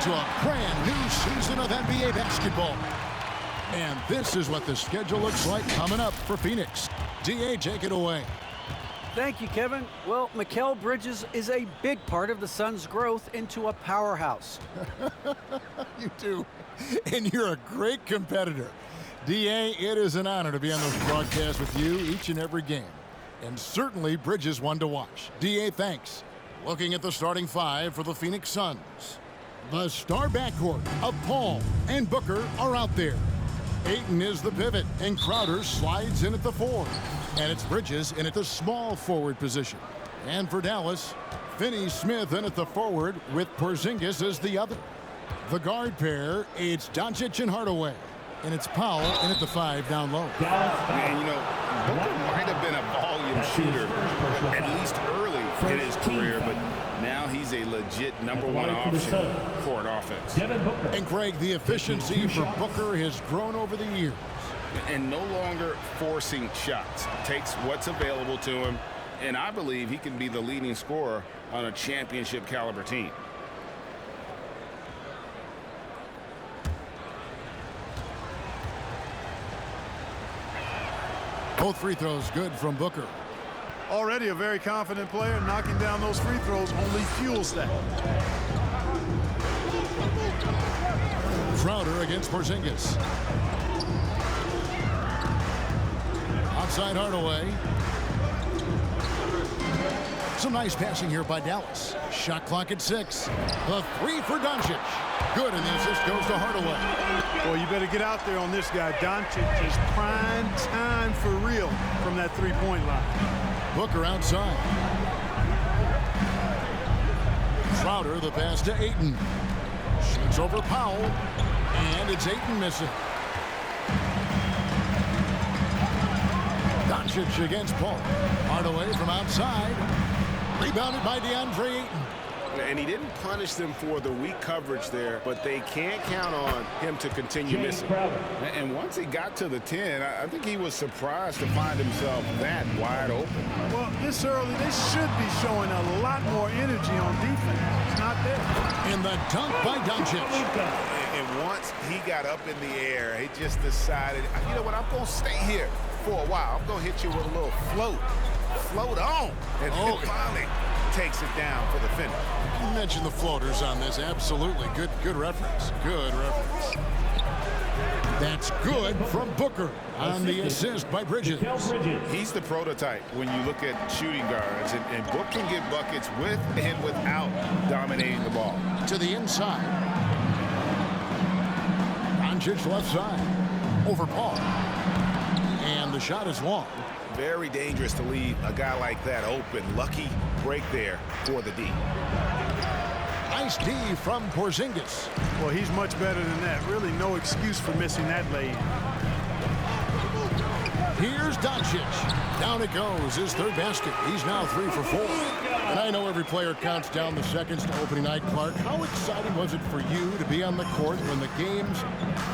into a brand new season of NBA basketball. And this is what the schedule looks like coming up for Phoenix. D.A., take it away. Thank you, Kevin. Well, Mikal Bridges is a big part of the Suns' growth into a powerhouse. You do. And you're a great competitor. D.A., it is an honor to be on this broadcast with you each and every game. And certainly Bridges one to watch. D.A., thanks. Looking at the starting five for the Phoenix Suns. The star backcourt of Paul and Booker are out there. Ayton is the pivot, and Crowder slides in at the 4. And it's Bridges in at the small forward position. And for Dallas, Finney-Smith in at the forward with Porzingis as the other. The guard pair, it's Doncic and Hardaway. And it's Powell in at the 5 down low. Man, you know, Booker might have been a volume shooter, at least early in his career, but now he's a legit #1 option for an offense. And Greg, the efficiency for Booker has grown over the years. And no longer forcing shots. Takes what's available to him, and I believe he can be the leading scorer on a championship caliber team. Both free throws good from Booker. Already a very confident player. Knocking down those free throws only fuels that. Crowder against Porzingis. Outside Hardaway. Some nice passing here by Dallas. Shot clock at 6. The 3 for Doncic. Good, and the assist goes to Hardaway. Well, you better get out there on this guy. Doncic is prime time for real from that three-point line. Booker outside. Crowder, the pass to Ayton. Shoots over Powell, and it's Ayton missing. Doncic against Paul. Hardaway from outside. Rebounded by DeAndre Ayton. And he didn't punish them for the weak coverage there, but they can't count on him to continue missing. And once he got to the 10, I think he was surprised to find himself that wide open. Well, this early, they should be showing a lot more energy on defense. It's not there. In the dunk by Doncic. And once he got up in the air, he just decided, you know what, I'm going to stay here for a while. I'm going to hit you with a little float. Float on. And finally takes it down for the finish. You mentioned the floaters on this. Absolutely. Good reference. Good reference. That's good from Booker on the assist by Bridges. He's the prototype when you look at shooting guards. And Book can get buckets with and without dominating the ball. To the inside. Doncic left side. Over Paul. And the shot is long. Very dangerous to leave a guy like that open. Lucky break there for the D. Nice D from Porzingis. Well, he's much better than that. Really no excuse for missing that lane. Here's Doncic. Down it goes. His third basket. He's now 3 for 4. And I know every player counts down the seconds to opening night, Clark. How exciting was it for you to be on the court when the games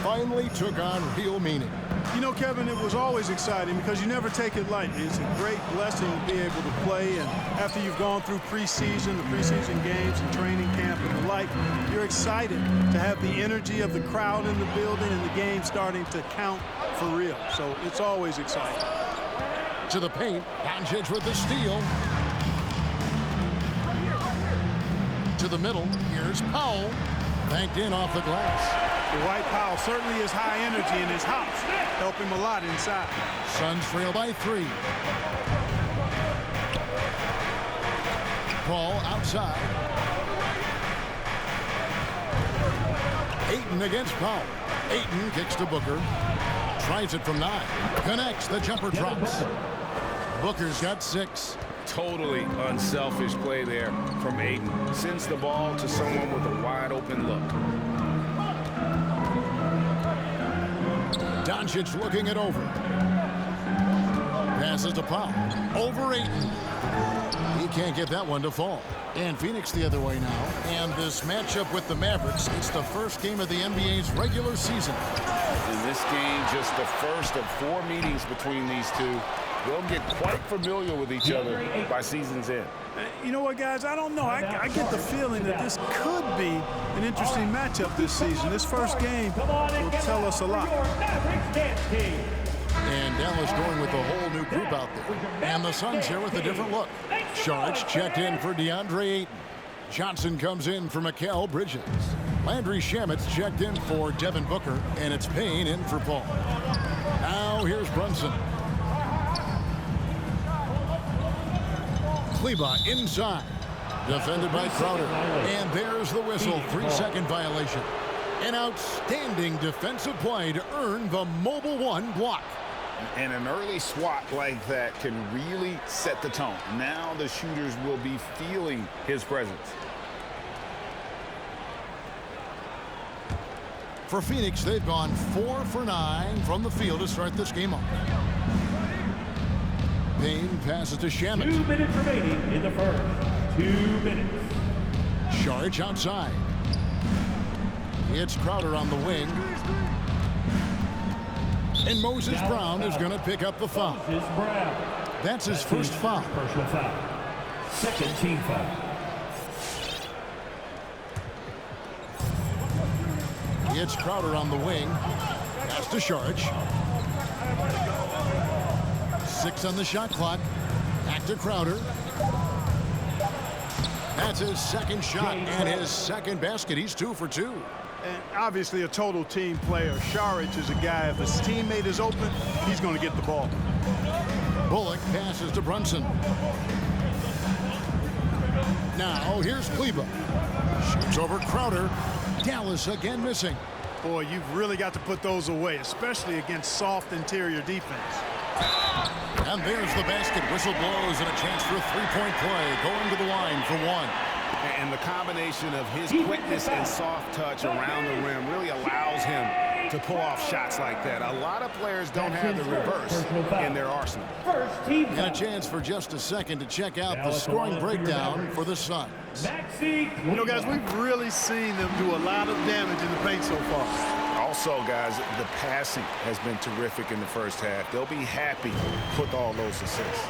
finally took on real meaning? You know, Kevin, it was always exciting because you never take it lightly. It's a great blessing to be able to play, and after you've gone through the preseason games and training camp and the like, you're excited to have the energy of the crowd in the building and the game starting to count for real. So it's always exciting. To the paint, Doncic with the steal. To the middle, here's Powell. Banked in off the glass. Dwight Powell certainly is high energy in his house. Help him a lot inside. Suns trail by 3. Paul outside. Ayton against Powell. Ayton kicks to Booker. Tries it from 9. Connects. The jumper drops. Booker's got 6. Totally unselfish play there from Ayton. Sends the ball to someone with a wide open look. Doncic looking it over. Passes to Powell. Over Ayton. He can't get that one to fall. And Phoenix the other way now. And this matchup with the Mavericks, it's the first game of the NBA's regular season. In this game, just the first of 4 meetings between these two. They'll get quite familiar with each other by season's end. You know what, guys? I don't know. I get the feeling that this could be an interesting matchup this season. This first game will tell us a lot. And Dallas going with a whole new group out there. And the Suns here with a different look. Sharge checked in for DeAndre Ayton. Johnson comes in for Mikal Bridges. Landry Shamit's checked in for Devin Booker. And it's Payne in for Paul. Now here's Brunson. Kleba inside. Defended by Crowder. And there's the whistle. 3-second violation. An outstanding defensive play to earn the Mobile One block. And an early swat like that can really set the tone. Now the shooters will be feeling his presence. For Phoenix, they've gone 4 for 9 from the field to start this game off. Payne passes to Shamet. 2 minutes remaining in the first. 2 minutes. Sharge outside. It's Crowder on the wing. And Moses Brown is going to pick up the foul. That's his first foul. Personal foul. Second team foul. It's Crowder on the wing. Pass to Sharge. 6 on the shot clock. Back to Crowder. That's his second shot and his second basket. He's 2 for 2. And obviously a total team player. Saric is a guy, if his teammate is open, he's going to get the ball. Bullock passes to Brunson. Now here's Kleba. Shoots over Crowder. Dallas again missing. Boy, you've really got to put those away, especially against soft interior defense. And there's the basket. Whistle blows and a chance for a three-point play. Going to the line for 1. And the combination of his quickness and soft touch around the rim really allows him to pull off shots like that. A lot of players don't have the reverse in their arsenal. And a chance for just a second to check out the scoring breakdown for the Suns. You know, guys, we've really seen them do a lot of damage in the paint so far. Also, guys, the passing has been terrific in the first half. They'll be happy with all those assists.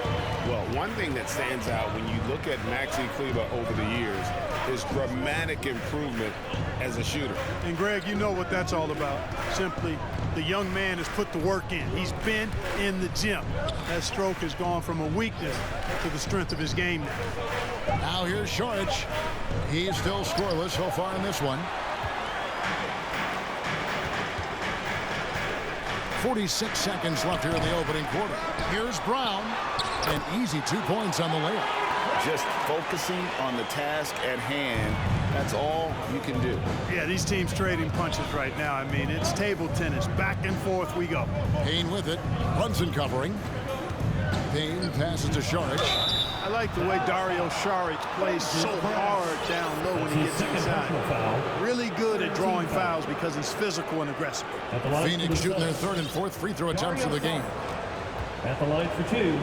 Well, one thing that stands out when you look at Maxi Kleba over the years is dramatic improvement as a shooter. And, Greg, you know what that's all about. Simply, the young man has put the work in. He's been in the gym. That stroke has gone from a weakness to the strength of his game now. Now here's Saric. He's still scoreless so far in this one. 46 seconds left here in the opening quarter. Here's Brown. An easy 2 points on the layup. Just focusing on the task at hand, that's all you can do. Yeah, these teams trading punches right now. I mean, it's table tennis. Back and forth we go. Payne with it. Brunson covering. Payne passes to Saric. I like the way Dario Saric plays so hard down low when he gets inside. Really good at drawing fouls because he's physical and aggressive. Phoenix shooting their 3rd and 4th free throw attempts of the game. At the line for 2.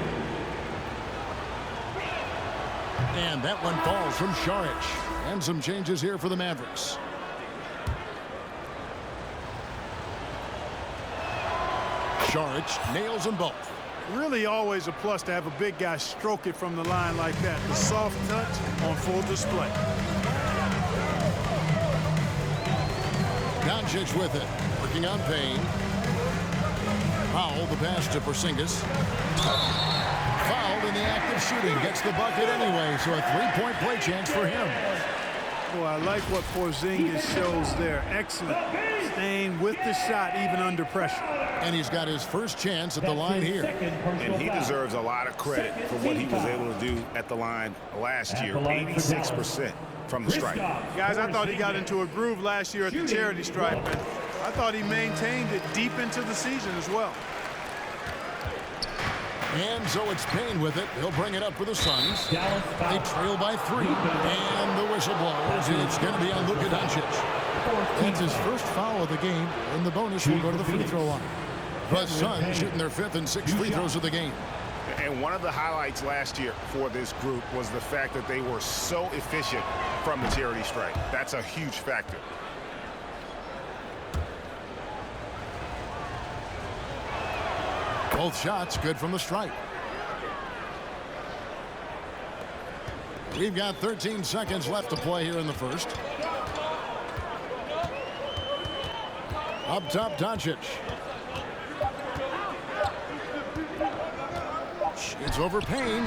And that one falls from Saric. And some changes here for the Mavericks. Saric nails them both. Really always a plus to have a big guy stroke it from the line like that. The soft touch on full display. Doncic with it. Working on Payne. Powell the pass to Porzingis. Fouled in the act of shooting. Gets the bucket anyway, so a 3-point play chance for him. Boy, I like what Porzingis shows there. Excellent. Staying with the shot even under pressure. And he's got his first chance at the line here. And he deserves a lot of credit for what he was able to do at the line last year. 86% from the stripe. Guys, I thought he got into a groove last year at the charity stripe. And I thought he maintained it deep into the season as well. And so it's Payne with it. He'll bring it up for the Suns. They trail by 3. And the whistle blows. It's going to be on Luka Doncic. That's his first foul of the game. And the bonus will go to the free throw line. The Suns shooting their 5th and 6th free throws of the game. And one of the highlights last year for this group was the fact that they were so efficient from the charity stripe. That's a huge factor. Both shots good from the stripe. We've got 13 seconds left to play here in the first. Up top, Doncic. It's over Payne.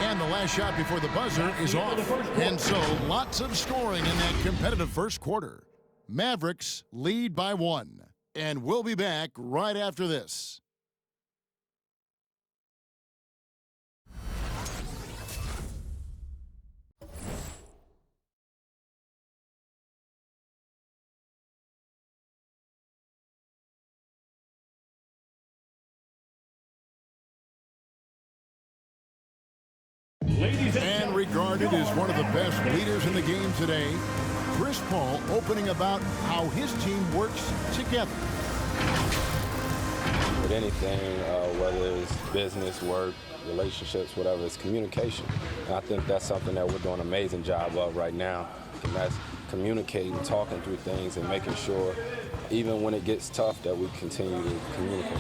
And the last shot before the buzzer is off. And so lots of scoring in that competitive first quarter. Mavericks lead by 1. And we'll be back right after this. And regarded as one of the best leaders in the game today, Chris Paul opening about how his team works together. With anything, whether it's business, work, relationships, whatever, it's communication. And I think that's something that we're doing an amazing job of right now. And that's communicating, talking through things, and making sure, even when it gets tough, that we continue to communicate.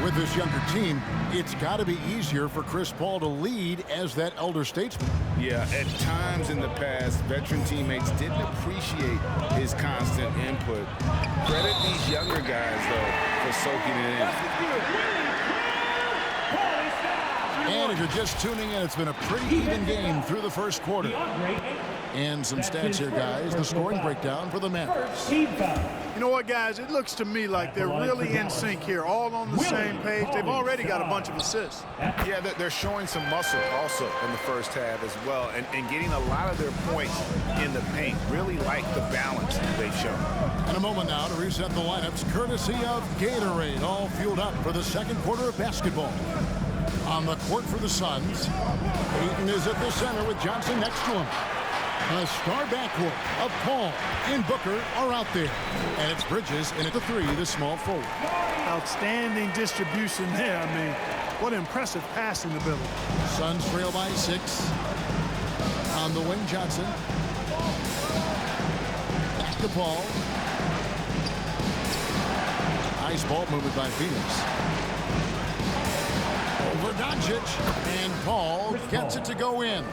With this younger team, it's got to be easier for Chris Paul to lead as that elder statesman. Yeah, at times in the past, veteran teammates didn't appreciate his constant input. Credit these younger guys, though, for soaking it in. And if you're just tuning in, it's been a pretty even game through the first quarter. And some stats here, guys. The scoring breakdown for the Mavericks. You know what, guys? It looks to me like they're really in sync here, all on the same page. They've already got a bunch of assists. Yeah, they're showing some muscle also in the first half as well, and getting a lot of their points in the paint. Really like the balance they've shown. In a moment now to reset the lineups, courtesy of Gatorade, all fueled up for the second quarter of basketball. On the court for the Suns, Ayton is at the center with Johnson next to him. A star backcourt of Paul and Booker are out there. And it's Bridges in at the 3, the small forward. Outstanding distribution there. I mean, what impressive passing ability. Suns trail by 6. On the wing, Johnson. Back to Paul. Nice ball movement by Phoenix. Over Doncic. And Paul gets it to go in.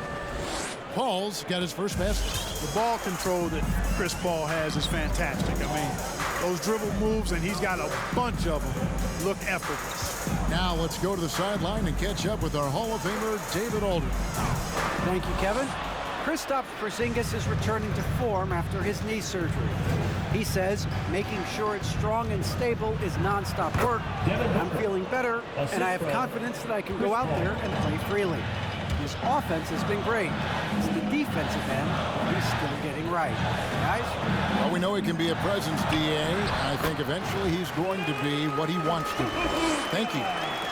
Paul's got his first basket. The ball control that Chris Paul has is fantastic. I mean, those dribble moves, and he's got a bunch of them, look effortless. Now let's go to the sideline and catch up with our Hall of Famer, David Aldridge. Thank you, Kevin. Kristaps Porzingis is returning to form after his knee surgery. He says making sure it's strong and stable is nonstop work. I'm feeling better, and I have confidence that I can go out there and play freely. His offense has been great. It's the defensive end he's still getting right. Guys? Well, we know he can be a presence, D.A. I think eventually he's going to be what he wants to. Thank you.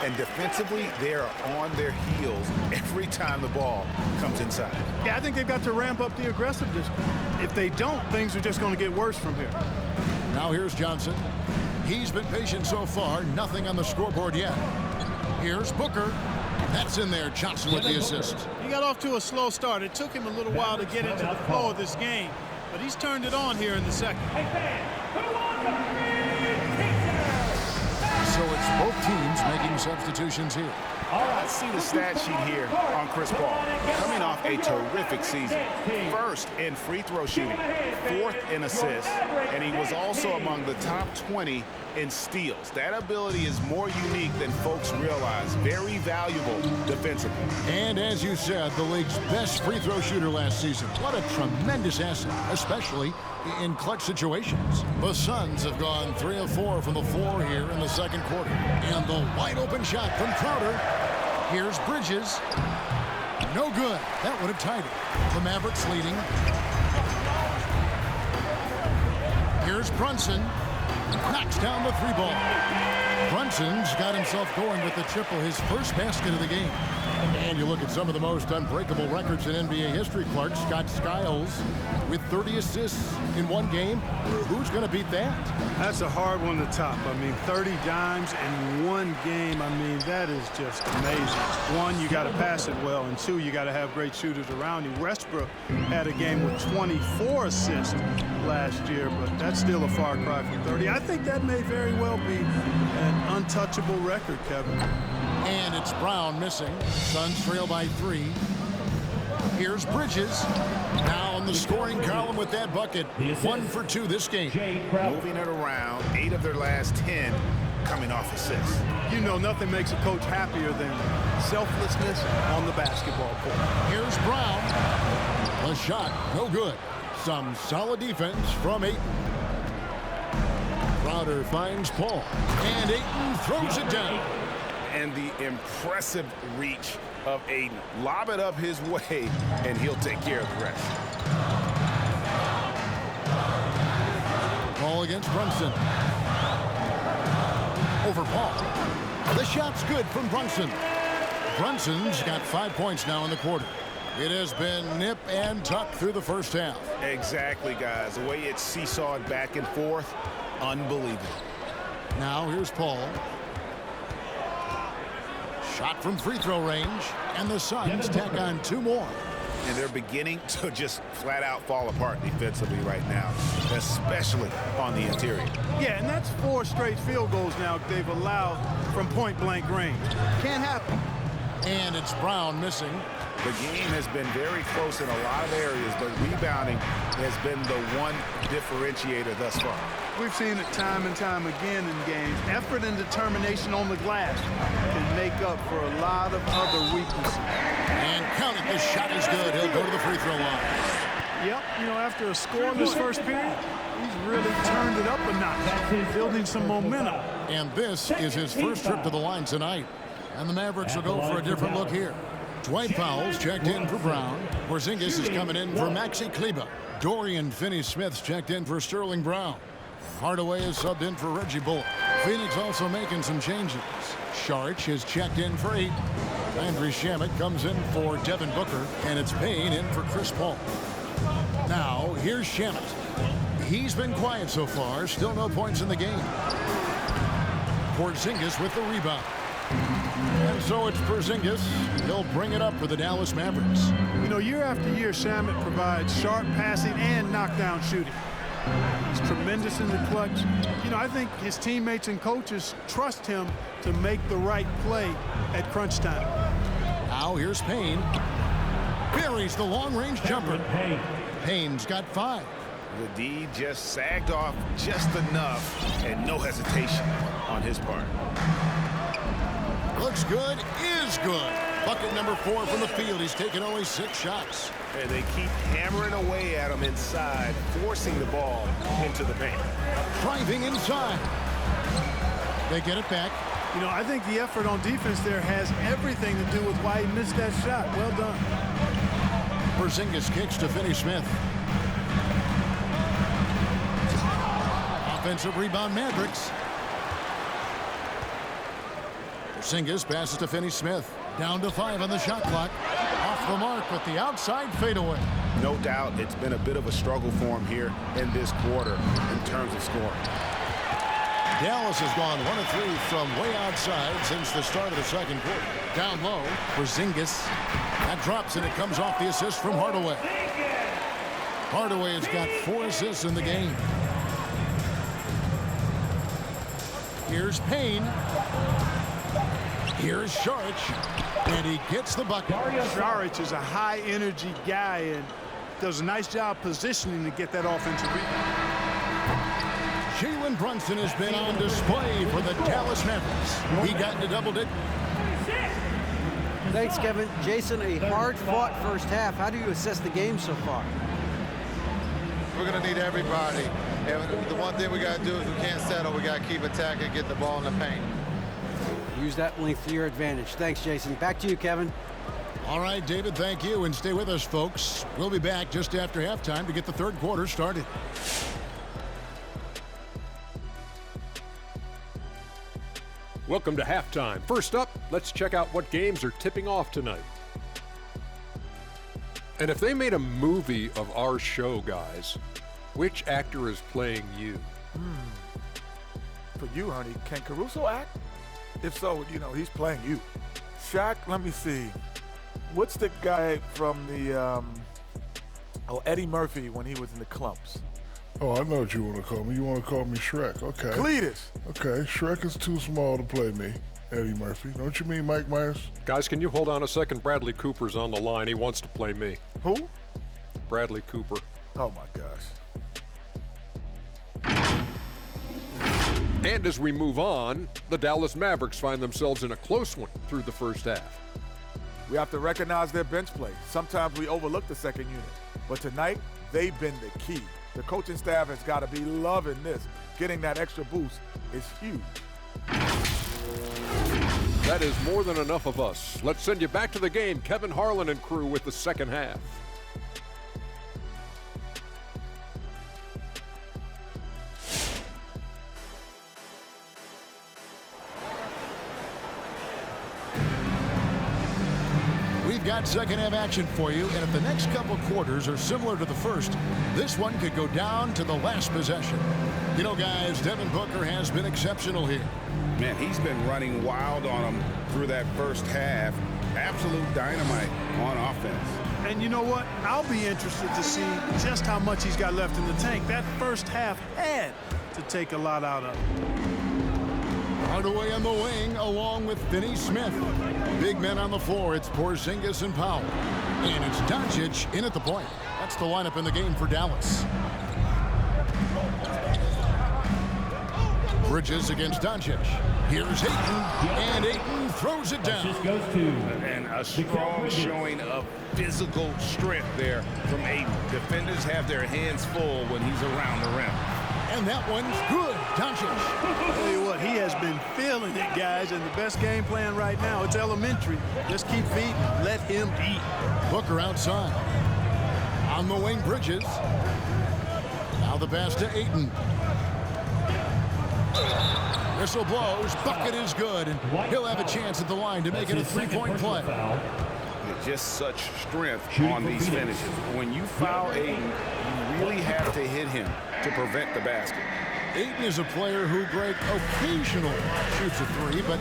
And defensively, they are on their heels every time the ball comes inside. Yeah, I think they've got to ramp up the aggressiveness. If they don't, things are just going to get worse from here. Now here's Johnson. He's been patient so far. Nothing on the scoreboard yet. Here's Booker. That's in there. Johnson with the assist. He got off to a slow start. It took him a little while to get into the flow of this game, but he's turned it on here in the second. So it's both teams making substitutions here. Let's see the stat sheet here on Chris Paul. Coming off a terrific season. First in free throw shooting, 4th in assists, and he was also among the top 20 in steals. That ability is more unique than folks realize. Very valuable defensively. And as you said, the league's best free throw shooter last season. What a tremendous asset, especially in clutch situations. The Suns have gone 3 of 4 from the floor here in the second quarter. And the wide open shot from Crowder. Here's Bridges. No good. That would have tied it. The Mavericks leading. Here's Brunson. Knocks down the 3 ball. Brunson's got himself going with the triple, his first basket of the game. And you look at some of the most unbreakable records in NBA history, Clark. Scott Skiles with 30 assists in one game. Who's going to beat that? That's a hard one to top. I mean, 30 dimes in one game. I mean, that is just amazing. One, you got to pass it well, and 2, you got to have great shooters around you. Westbrook had a game with 24 assists last year, but that's still a far cry from 30. I think that may very well be an untouchable record, Kevin. And it's Brown missing. Suns trail by 3. Here's Bridges. Now in the scoring column with that bucket. 1 for 2 this game. Moving it around. 8 of their last 10 coming off assists. You know nothing makes a coach happier than selflessness on the basketball court. Here's Brown. A shot, no good. Some solid defense from Ayton. Crowder finds Paul. And Ayton throws it down. And the impressive reach of Ayton. Lob it up his way, and he'll take care of the rest. Ball against Brunson. Over Paul. The shot's good from Brunson. Brunson's got 5 points now in the quarter. It has been nip and tuck through the first half. Exactly, guys. The way it's seesawed back and forth, unbelievable. Now here's Paul. Shot from free throw range, and the Suns tack on 2 more. And they're beginning to just flat out fall apart defensively right now, especially on the interior. Yeah, and that's 4 straight field goals now they've allowed from point-blank range. Can't happen. And it's Brown missing. The game has been very close in a lot of areas, but rebounding has been the one differentiator thus far. We've seen it time and time again in games. Effort and determination on the glass can make up for a lot of other weaknesses. And count it, the shot is good. He'll go to the free throw line. Yep, you know, after a scoreless first period, he's really turned it up a notch, building some momentum. And this is his first trip to the line tonight. And the Mavericks will go for a different look here. Dwight Powell's checked in for Brown. Porzingis is coming in for Maxi Kleber. Dorian Finney-Smith's checked in for Sterling Brown. Hardaway is subbed in for Reggie Bullock. Phoenix also making some changes. Saric is checked in for 8. Landry Shamet comes in for Devin Booker. And it's Payne in for Chris Paul. Now, here's Shamet. He's been quiet so far. Still no points in the game. Porzingis with the rebound. And so it's Porzingis. He'll bring it up for the Dallas Mavericks. You know, year after year, Shamet provides sharp passing and knockdown shooting. He's tremendous in the clutch. You know, I think his teammates and coaches trust him to make the right play at crunch time. Now here's Payne. Buries the long-range jumper. Payne's got 5. The D just sagged off just enough, and no hesitation on his part. Looks good, is good. Bucket number 4 from the field. He's taken only 6 shots. And they keep hammering away at him inside, forcing the ball into the paint. Driving inside. They get it back. You know, I think the effort on defense there has everything to do with why he missed that shot. Well done. Porzingis kicks to Finney-Smith. Offensive rebound, Mavericks. Porzingis passes to Finney-Smith. Down to 5 on the shot clock. Off the mark with the outside fadeaway. No doubt it's been a bit of a struggle for him here in this quarter in terms of scoring. Dallas has gone 1 of 3 from way outside since the start of the second quarter. Down low, Porzingis. That drops and it comes off the assist from Hardaway. Hardaway has got 4 assists in the game. Here's Payne. Here's Saric, and he gets the bucket. Saric is a high-energy guy and does a nice job positioning to get that offensive rebound. Jalen Brunson has been on display for the Dallas Mavericks. He got into double digits. Thanks, Kevin. Jason, a hard-fought first half. How do you assess the game so far? We're going to need everybody. And the one thing we got to do is we can't settle. We got to keep attacking, get the ball in the paint. Use that length to your advantage. Thanks, Jason. Back to you, Kevin. All right, David, thank you. And stay with us, folks. We'll be back just after halftime to get the third quarter started. Welcome to halftime. First up, let's check out what games are tipping off tonight. And if they made a movie of our show, guys, which actor is playing you? For you, honey, can Caruso act? If so, you know, he's playing you. Shaq, let me see. What's the guy from the, Eddie Murphy when he was in the Clumps? Oh, I know what you want to call me. You want to call me Shrek. Okay. Cletus. Okay, Shrek is too small to play me. Eddie Murphy. Don't you mean Mike Myers? Guys, can you hold on a second? Bradley Cooper's on the line. He wants to play me. Who? Bradley Cooper. Oh, my gosh. And as we move on, the Dallas Mavericks find themselves in a close one through the first half. We have to recognize their bench play. Sometimes we overlook the second unit. But tonight, they've been the key. The coaching staff has got to be loving this. Getting that extra boost is huge. That is more than enough of us. Let's send you back to the game. Kevin Harlan and crew with the second half. We've got second half action for you, and if the next couple quarters are similar to the first, this one could go down to the last possession. You know, guys, Devin Booker has been exceptional here. Man, he's been running wild on them through that first half. Absolute dynamite on offense. And you know what? I'll be interested to see just how much he's got left in the tank. That first half had to take a lot out of him. Hardaway on the wing along with Finney Smith. Big men on the floor. It's Porzingis and Powell. And it's Doncic in at the point. That's the lineup in the game for Dallas. Bridges against Doncic. Here's Ayton, and Ayton throws it down. And a strong showing of physical strength there from Ayton. Defenders have their hands full when he's around the rim. And that one's good. Doncic. I'll tell you what, he has been feeling it, guys, and the best game plan right now, it's elementary. Just keep feeding. Let him eat. Booker outside. On the wing, Bridges. Now the pass to Ayton. Whistle blows. Bucket is good, and he'll have a chance at the line to make it a three-point play. Just such strength on these finishes. When you foul Ayton, you really have to hit him to prevent the basket. Ayton is a player who, Greg, occasionally shoots a three, but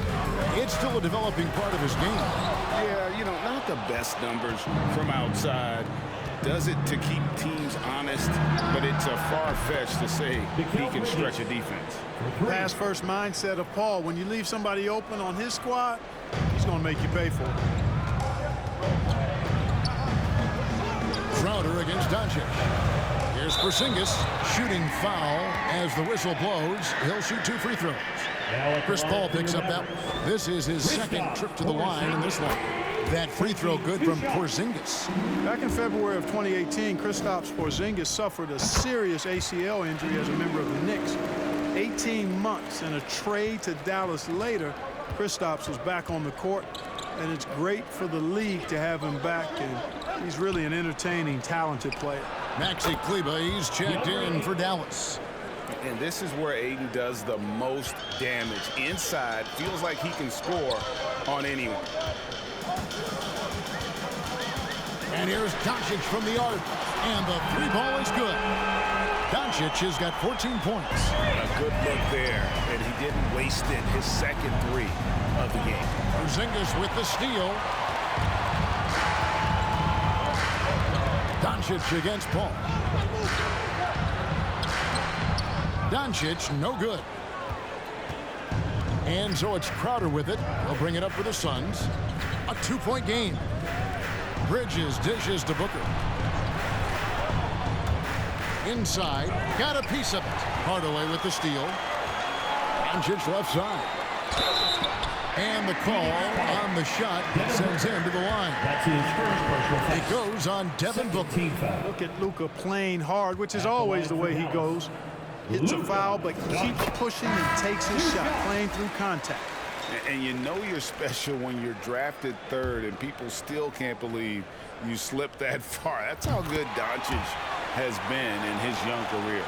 it's still a developing part of his game. Yeah, you know, not the best numbers from outside. Does it to keep teams honest, but it's a far-fetched to say he can stretch a defense. Pass first mindset of Paul. When you leave somebody open on his squad, he's going to make you pay for it. Crowder against Doncic. Here's Porzingis, shooting foul as the whistle blows. He'll shoot 2 free throws. Chris Paul picks up that one. This is his second trip to the line in this one. That free throw good from Porzingis. Back in February of 2018, Kristaps Porzingis suffered a serious ACL injury as a member of the Knicks. 18 months and a trade to Dallas later, Kristaps was back on the court, and it's great for the league to have him back, and he's really an entertaining, talented player. Maxi Kleber, he's checked in for Dallas. And this is where Ayton does the most damage. Inside, feels like he can score on anyone. And here's Doncic from the arc, and the three ball is good. Doncic has got 14 points. A good look there, and he didn't waste it. His second three of the game. Porzingis with the steal. Doncic against Paul. Doncic, no good. And so it's Crowder with it. He'll bring it up for the Suns. A 2-point game. Bridges dishes to Booker. Inside, got a piece of it. Hardaway with the steal. Doncic left side. And the call on the shot sends him to the line. That's his first personal foul. It goes on Devin Booker. Look at Luka playing hard, which is always the way he goes. Hits a foul, but keeps pushing and takes his shot, playing through contact. And you know you're special when you're drafted third and people still can't believe you slipped that far. That's how good Doncic has been in his young career.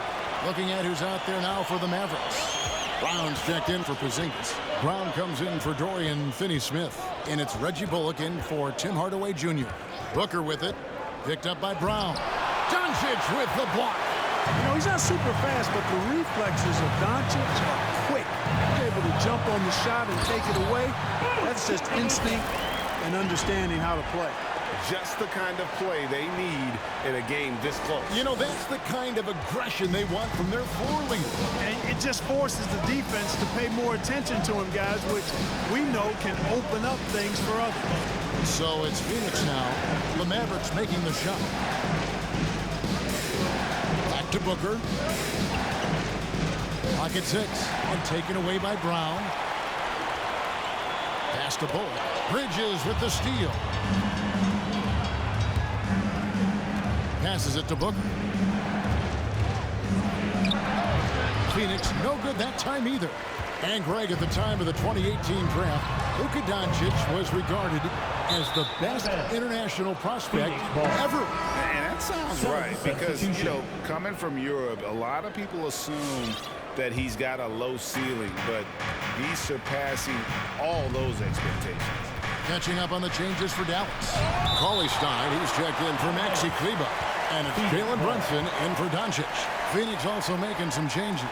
Looking at who's out there now for the Mavericks. Brown's checked in for Porzingis. Brown comes in for Dorian Finney-Smith. And it's Reggie Bullock in for Tim Hardaway Jr. Booker with it. Picked up by Brown. Doncic with the block. You know, he's not super fast, but the reflexes of Doncic are quick. He's able to jump on the shot and take it away. That's just instinct and understanding how to play. Just the kind of play they need in a game this close. You know, that's the kind of aggression they want from their floor leader. And it just forces the defense to pay more attention to him, guys, which we know can open up things for others. So it's Phoenix now. The Mavericks making the shot. Back to Booker. Pocket 6 and taken away by Brown. Pass to Bullock. Bridges with the steal. Passes it to Booker. Phoenix no good that time either. And Greg, at the time of the 2018 draft, Luka Doncic was regarded as the best international prospect ever. And that sounds right, because, you know, coming from Europe, a lot of people assume that he's got a low ceiling, but he's surpassing all those expectations. Catching up on the changes for Dallas. Cauley Stein, he's checked in for Maxi Kleber. And it's Jalen Brunson in for Doncic. Phoenix also making some changes.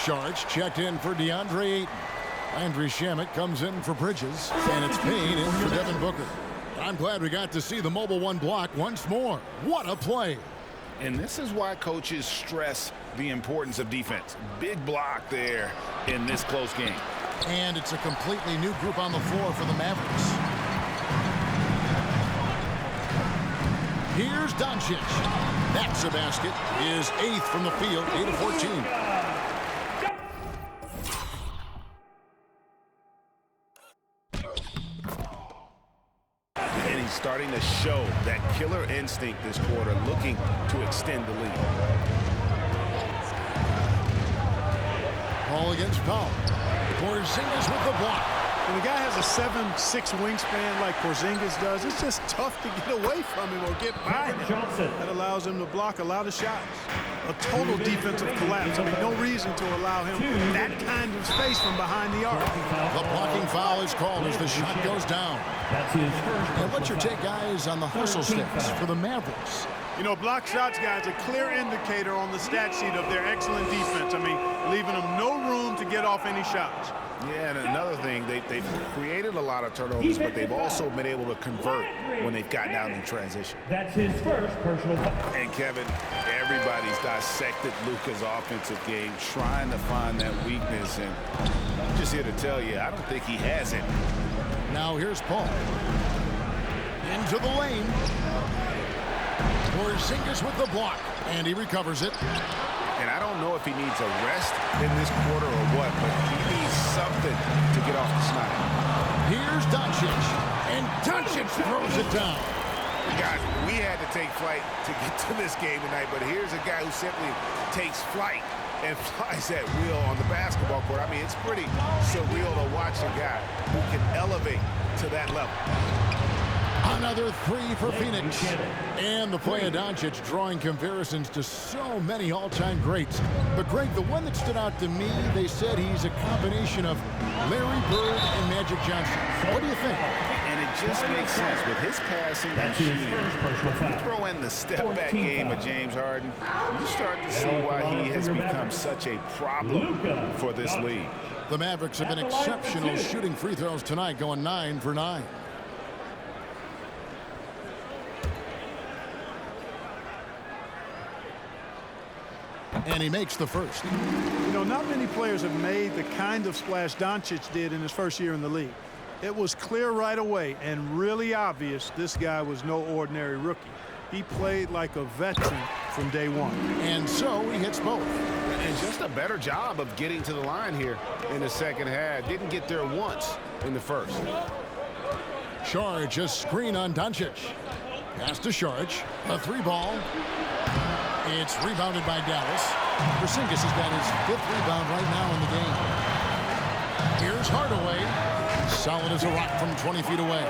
Sharch checked in for DeAndre Ayton. Landry Shamet comes in for Bridges. And it's Payne in for Devin Booker. I'm glad we got to see the mobile one block once more. What a play. And this is why coaches stress the importance of defense. Big block there in this close game. And it's a completely new group on the floor for the Mavericks. Here's Doncic. That's a basket. His 8th from the field, 8 of 14. And he's starting to show that killer instinct this quarter, looking to extend the lead. Ball against Powell. Porzingis with the block. When a guy has a 7'6" wingspan like Porzingis does, it's just tough to get away from him or get by him. That allows him to block a lot of shots. A total defensive collapse. I mean, no reason to allow him that kind of space from behind the arc. The blocking foul is called as the shot goes down. That's his first. And what's your take, guys, on the hustle sticks for the Mavericks? You know, block shots, guys, a clear indicator on the stat sheet of their excellent defense. I mean, leaving them no room to get off any shots. Yeah, and another thing, they've created a lot of turnovers, but they've also been able to convert when they've gotten out in transition. That's his first personal foul. And Kevin, everybody's dissected Luka's offensive game, trying to find that weakness, and I'm just here to tell you, I don't think he has it. Now here's Paul. Into the lane. Porzingis with the block, and he recovers it. And I don't know if he needs a rest in this quarter or what, but he needs something to get off the snide. Here's Doncic, and Doncic throws it down. Guys, we had to take flight to get to this game tonight, but here's a guy who simply takes flight and flies that wheel on the basketball court. I mean, it's pretty surreal to watch a guy who can elevate to that level. Another 3 for Phoenix. And the play of Doncic drawing comparisons to so many all-time greats. But, Greg, the one that stood out to me, they said he's a combination of Larry Bird and Magic Johnson. What do you think? And it just makes sense with his passing and shooting. You throw in the step-back game of James Harden, you start to see why he has become such a problem for this league. The Mavericks have been exceptional shooting free throws tonight, going 9 for 9. And he makes the first. You know, not many players have made the kind of splash Doncic did in his first year in the league. It was clear right away and really obvious this guy was no ordinary rookie. He played like a veteran from day one. And so he hits both. And just a better job of getting to the line here in the second half. Didn't get there once in the first. Sharge, a screen on Doncic. Pass to Sharge. A 3-ball. It's rebounded by Dallas. Porzingis has got his 5th rebound right now in the game. Here's Hardaway. Solid as a rock from 20 feet away.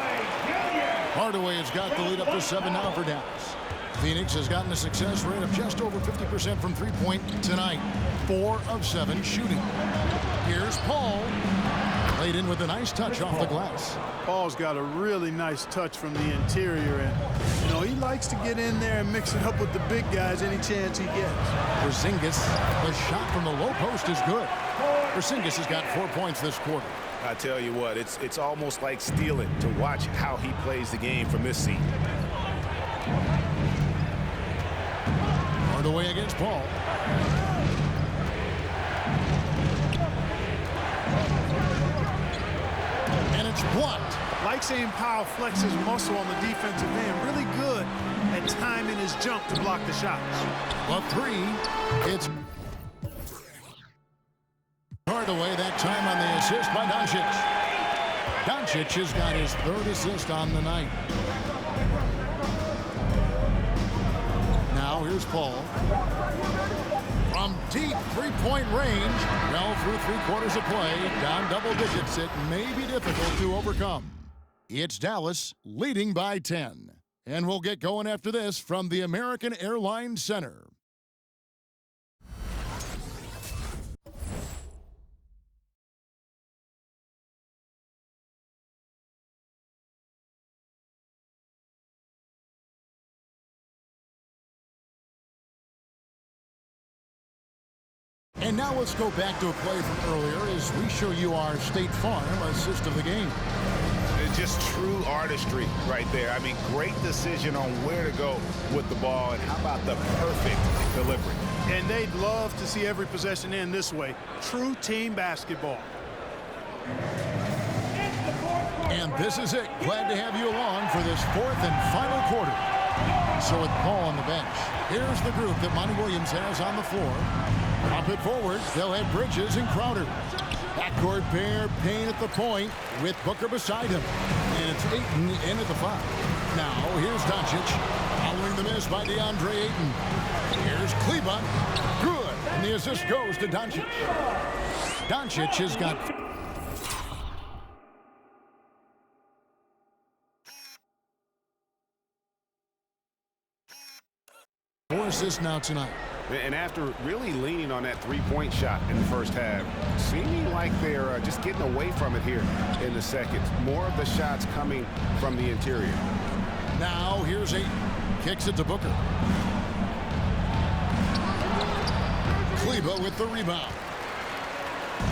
Hardaway has got the lead up to 7 now for Dallas. Phoenix has gotten a success rate of just over 50% from three-point tonight. 4 of 7 shooting. Here's Paul. Laid in with a nice touch off the glass. Paul's got a really nice touch from the interior, and you know he likes to get in there and mix it up with the big guys any chance he gets. Porzingis, the shot from the low post is good. Porzingis has got 4 points this quarter. I tell you what, it's almost like stealing to watch how he plays the game from this seat. Hardaway against Paul. And it's blocked. Like seeing Powell flex his muscle on the defensive end. Really good at timing his jump to block the shots. But three, it's Hardaway that time on the assist by Doncic. Doncic has got his third assist on the night. Now here's Paul. From deep three-point range, well through 3/4 of play, down double digits, it may be difficult to overcome. It's Dallas leading by 10. And we'll get going after this from the American Airlines Center. And now let's go back to a play from earlier as we show you our State Farm assist of the game. It's just true artistry right there. I mean, great decision on where to go with the ball, and how about the perfect delivery? And they'd love to see every possession end this way. True team basketball. And this is it. Glad to have you along for this fourth and final quarter. So with Paul on the bench, here's the group that Monty Williams has on the floor. Up it forward, they'll have Bridges and Crowder. Backcourt pair, Payne at the point with Booker beside him. And it's Ayton in at the 5. Now, here's Doncic, following the miss by DeAndre Ayton. Here's Kleba. Good. And the assist goes to Doncic. Doncic has got... four assists now tonight. And after really leaning on that three-point shot in the first half, seeming like they're just getting away from it here in the second. More of the shots coming from the interior. Now here's Ayton. Kicks it to Booker. Kleba with the rebound.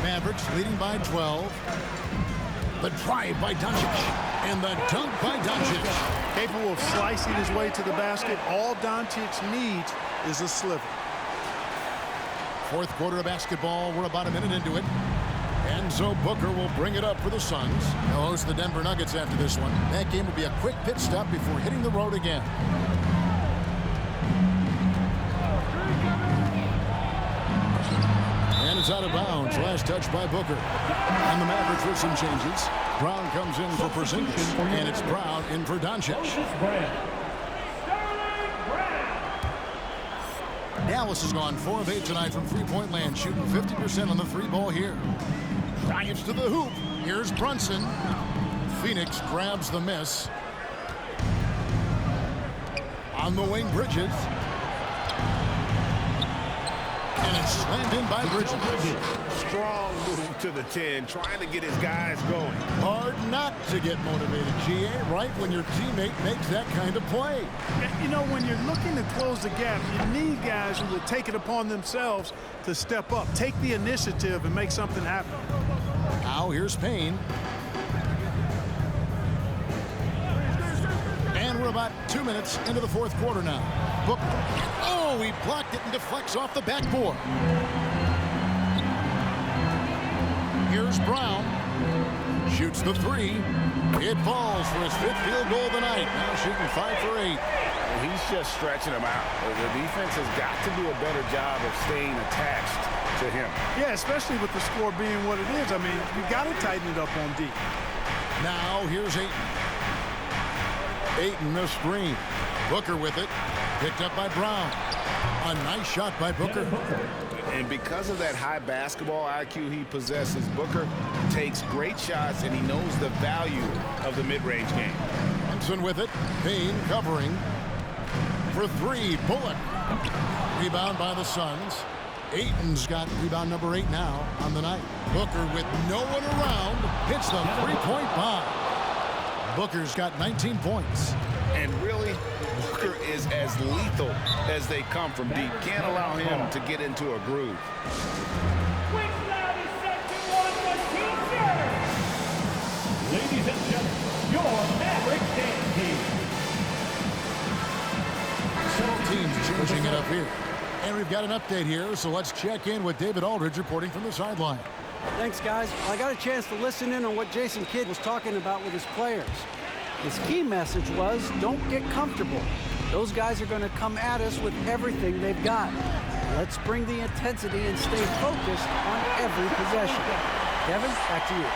Mavericks leading by 12. The drive by Doncic. And the dunk by Doncic. Capable of slicing his way to the basket. All Doncic needs is a sliver. Fourth quarter of basketball. We're about a minute into it. And so Booker will bring it up for the Suns. They'll host the Denver Nuggets after this one. That game will be a quick pit stop before hitting the road again. And it's out of bounds. Last touch by Booker. And the Mavericks with some changes. Brown comes in for Porzingis. And it's Brown in for Doncic. Dallas has gone 4 of 8 tonight from three-point land, shooting 50% on the three ball here. Drives to the hoop. Here's Brunson. Phoenix grabs the miss. On the wing, Bridges. And it's slammed in by Bridges. Strong move to the 10, trying to get his guys going. Hard not to get motivated, GA, right when your teammate makes that kind of play. You know, when you're looking to close the gap, you need guys who will take it upon themselves to step up, take the initiative, and make something happen. Now here's Payne. And we're about 2 minutes into the fourth quarter now. Booker. Oh, he blocked it and deflects off the backboard. Here's Brown. Shoots the 3. It falls for his 5th field goal of the night. Now shooting 5 for 8. And he's just stretching him out. The defense has got to do a better job of staying attached to him. Yeah, especially with the score being what it is. I mean, you got to tighten it up on D. Now here's Ayton. Ayton the screen. Booker with it. Picked up by Brown. A nice shot by Booker. And because of that high basketball IQ he possesses, Booker takes great shots, and he knows the value of the mid-range game. Thompson with it. Payne covering. For 3, Bullock. Rebound by the Suns. Ayton's got rebound number 8 now on the night. Booker with no one around hits the three-point bomb. Booker's got 19 points. And really, Booker is as lethal as they come from deep. Can't allow him to get into a groove. Ladies and gentlemen, your Maverick game team. teams pushing it up here. And we've got an update here, so let's check in with David Aldridge reporting from the sideline. Thanks, guys. I got a chance to listen in on what Jason Kidd was talking about with his players. His key message was, don't get comfortable. Those guys are going to come at us with everything they've got. Let's bring the intensity and stay focused on every possession. Kevin, back to you.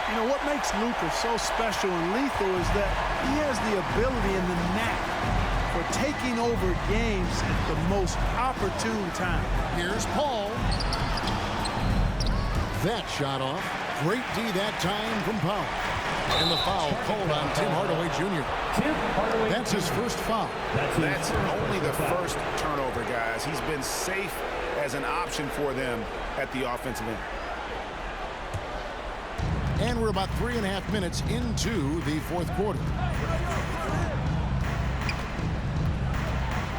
You know, what makes Luka so special and lethal is that he has the ability and the knack for taking over games at the most opportune time. Here's Paul. That shot off. Great D that time from Powell. And the foul called on Tim Hardaway Jr. That's his first foul. That's only the first turnover, guys. He's been safe as an option for them at the offensive end. And we're about 3.5 minutes into the fourth quarter.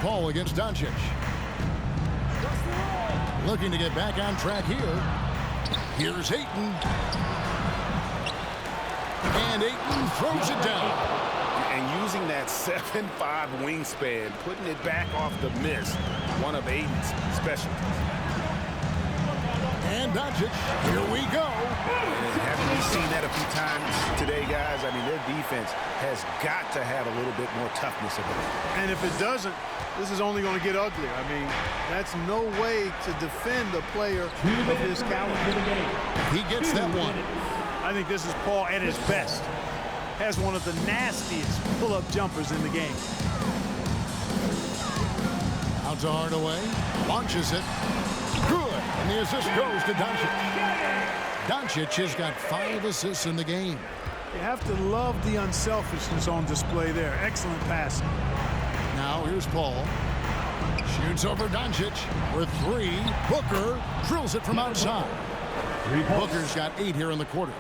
Paul against Doncic. Looking to get back on track here. Here's Ayton. And Ayton throws it down. And using that 7'5" wingspan, putting it back off the miss, one of Ayton's specialties. And Doncic, here we go. And haven't we seen that a few times today, guys? I mean, their defense has got to have a little bit more toughness about it. And if it doesn't, this is only going to get uglier. I mean, that's no way to defend a player of his caliber. He gets that one. I think this is Paul at his best. Has one of the nastiest pull-up jumpers in the game. Out to Hardaway. Launches it. Good. And the assist goes to Doncic. Doncic has got 5 assists in the game. You have to love the unselfishness on display there. Excellent passing. Now here's Paul. Shoots over Doncic with 3. Booker drills it from outside. Booker's got 8 here in the quarter.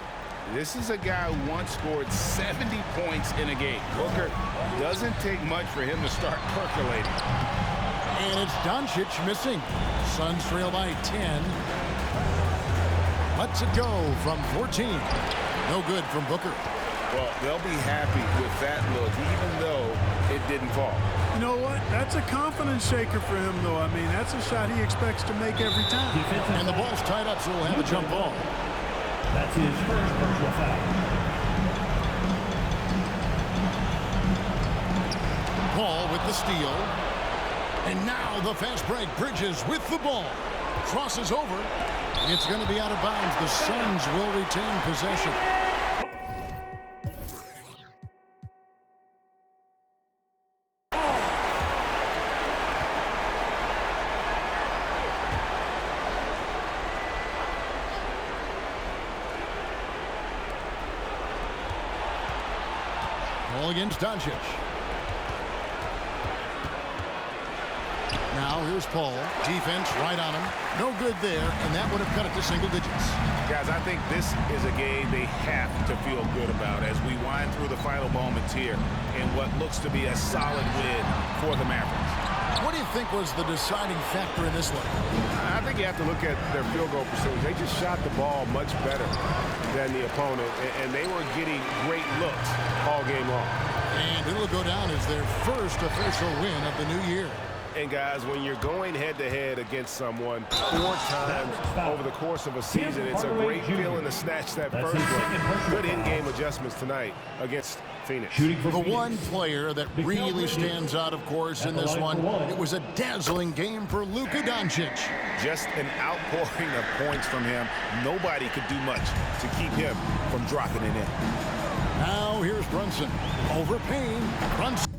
This is a guy who once scored 70 points in a game. Booker doesn't take much for him to start percolating. And it's Doncic missing. Suns trail by 10. Lets it go from 14. No good from Booker. Well, they'll be happy with that look, even though it didn't fall. You know what? That's a confidence shaker for him, though. I mean, that's a shot he expects to make every time. And the ball's tied up, so we'll have a jump ball. That's his first personal foul. Paul with the steal. And now the fast break. Bridges with the ball. Crosses over. It's going to be out of bounds. The Suns will retain possession. Ball against Doncic. Now here's Paul. Defense right on him. No good there, and that would have cut it to single digits. Guys, I think this is a game they have to feel good about as we wind through the final moments here in what looks to be a solid win for the Mavericks. What do you think was the deciding factor in this one? I think you have to look at their field goal percentage. They just shot the ball much better than the opponent, and they were getting great looks all game long. And it'll go down as their first official win of the new year. And guys, when you're going head-to-head against someone 4 times over the course of a season, it's a great feeling to snatch that first one. Good in-game adjustments tonight against Phoenix. The one player that really stands out, of course, in this one, it was a dazzling game for Luka Doncic. Just an outpouring of points from him. Nobody could do much to keep him from dropping it in. Now here's Brunson. Over Payne. Brunson.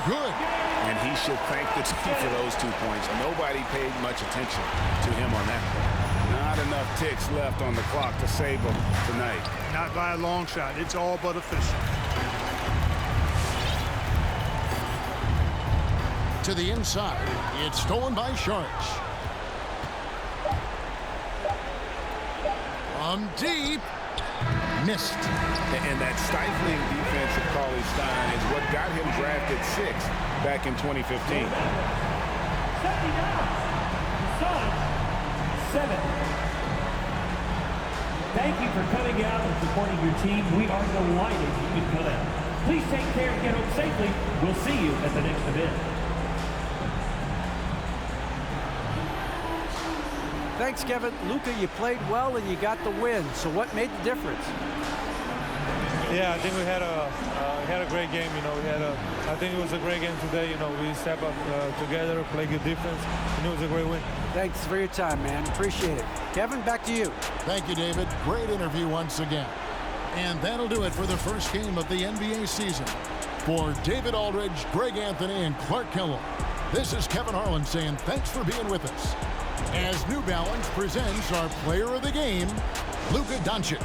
Good. And he should thank the team for those 2 points. Nobody paid much attention to him on that one. Not enough ticks left on the clock to save him tonight. Not by a long shot. It's all but official. To the inside. It's stolen by Sharks. From deep. Missed. And that stifling defense of Cauley Stein is what got him drafted 6th back in 2015. 79. Suns, 7. Thank you for coming out and supporting your team. We are delighted you could come out. Please take care and get home safely. We'll see you at the next event. Thanks, Kevin. Luka, you played well and you got the win. So what made the difference? Yeah, I think we had a great game. I think it was a great game today. We step up together, play good defense, and it was a great win. Thanks for your time, man. Appreciate it. Kevin, back to you. Thank you, David. Great interview once again. And that'll do it for the first game of the NBA season. For David Aldridge, Greg Anthony, and Clark Kellogg, this is Kevin Harlan saying thanks for being with us as New Balance presents our player of the game, Luka Doncic.